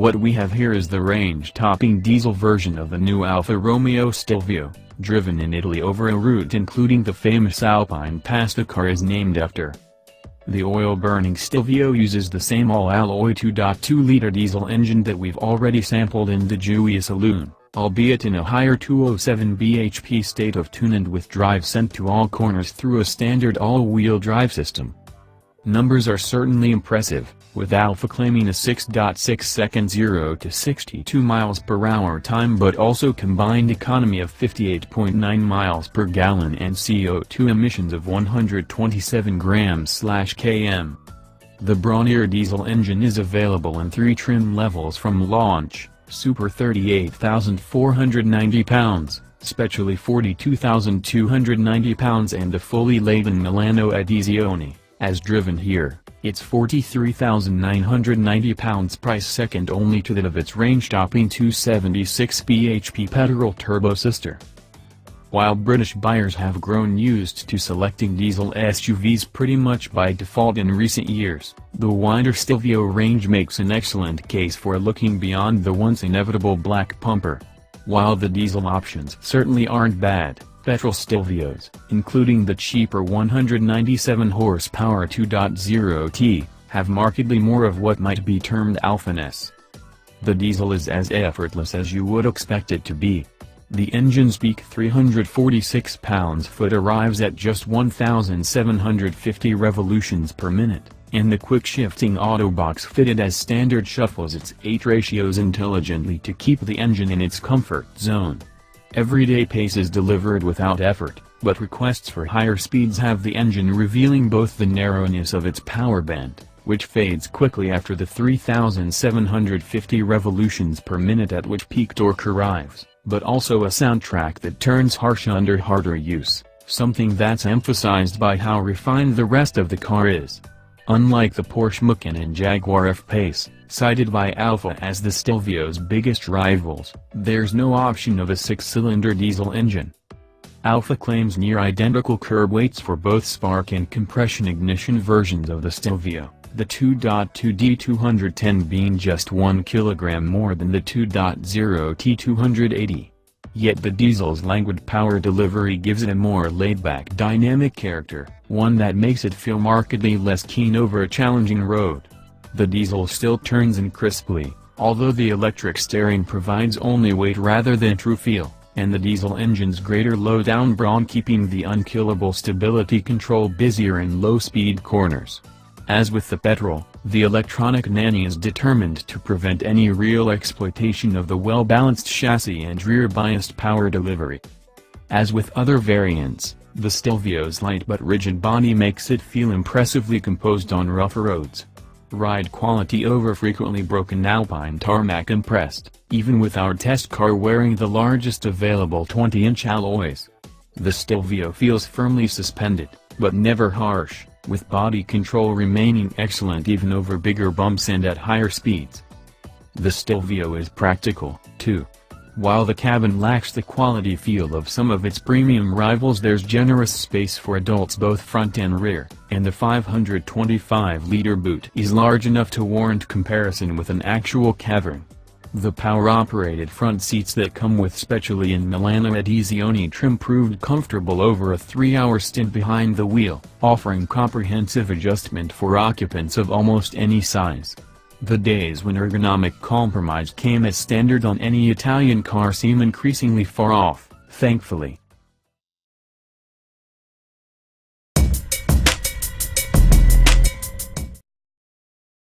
What we have here is the range-topping diesel version of the new Alfa Romeo Stelvio, driven in Italy over a route including the famous Alpine pass the car is named after. The oil-burning Stelvio uses the same all-alloy 2.2-liter diesel engine that we've already sampled in the Giulia saloon, albeit in a higher 207 bhp state of tune and with drive sent to all corners through a standard all-wheel drive system. Numbers are certainly impressive, with Alfa claiming a 6.6 second 0 to 62 miles per hour time but also combined economy of 58.9 miles per gallon and CO2 emissions of 127 grams/km. The brawnier diesel engine is available in 3 trim levels from launch: Super 38,490 pounds, Speciale 42,290 pounds and the fully laden Milano Edizione. As driven here, it's 43,990 pounds, price second only to that of its range-topping 276 bhp petrol turbo sister. While British buyers have grown used to selecting diesel SUVs pretty much by default in recent years, the wider Stelvio range makes an excellent case for looking beyond the once inevitable black pumper. While the diesel options certainly aren't bad, petrol Stelvios, including the cheaper 197 horsepower 2.0T, have markedly more of what might be termed Alpha-ness. The diesel is as effortless as you would expect it to be. The engine's peak 346 pounds-foot arrives at just 1,750 revolutions per minute, and the quick-shifting autobox fitted as standard shuffles its 8 ratios intelligently to keep the engine in its comfort zone. Everyday pace is delivered without effort, but requests for higher speeds have the engine revealing both the narrowness of its power band, which fades quickly after the 3,750 revolutions per minute at which peak torque arrives, but also a soundtrack that turns harsh under harder use, something that's emphasized by how refined the rest of the car is. Unlike the Porsche Macan and Jaguar F-Pace, cited by Alfa as the Stelvio's biggest rivals, there's no option of a 6-cylinder diesel engine. Alfa claims near-identical curb weights for both spark and compression ignition versions of the Stelvio, the 2.2D 210 being just 1 kilogram more than the 2.0T 280. Yet the diesel's languid power delivery gives it a more laid-back dynamic character, one that makes it feel markedly less keen over a challenging road. The diesel still turns in crisply, although the electric steering provides only weight rather than true feel, and the diesel engine's greater low-down brawn keeping the unkillable stability control busier in low-speed corners. As with the petrol, the electronic nanny is determined to prevent any real exploitation of the well-balanced chassis and rear-biased power delivery. As with other variants, the Stelvio's light but rigid body makes it feel impressively composed on rougher roads. Ride quality over frequently broken Alpine tarmac impressed, even with our test car wearing the largest available 20-inch alloys. The Stelvio feels firmly suspended, but never harsh, with body control remaining excellent even over bigger bumps and at higher speeds. The Stelvio is practical, too. While the cabin lacks the quality feel of some of its premium rivals, there's generous space for adults both front and rear, and the 525-liter boot is large enough to warrant comparison with an actual cavern. The power-operated front seats that come with Speciale and Milano Edizione trim proved comfortable over a 3-hour stint behind the wheel, offering comprehensive adjustment for occupants of almost any size. The days when ergonomic compromise came as standard on any Italian car seem increasingly far off, thankfully.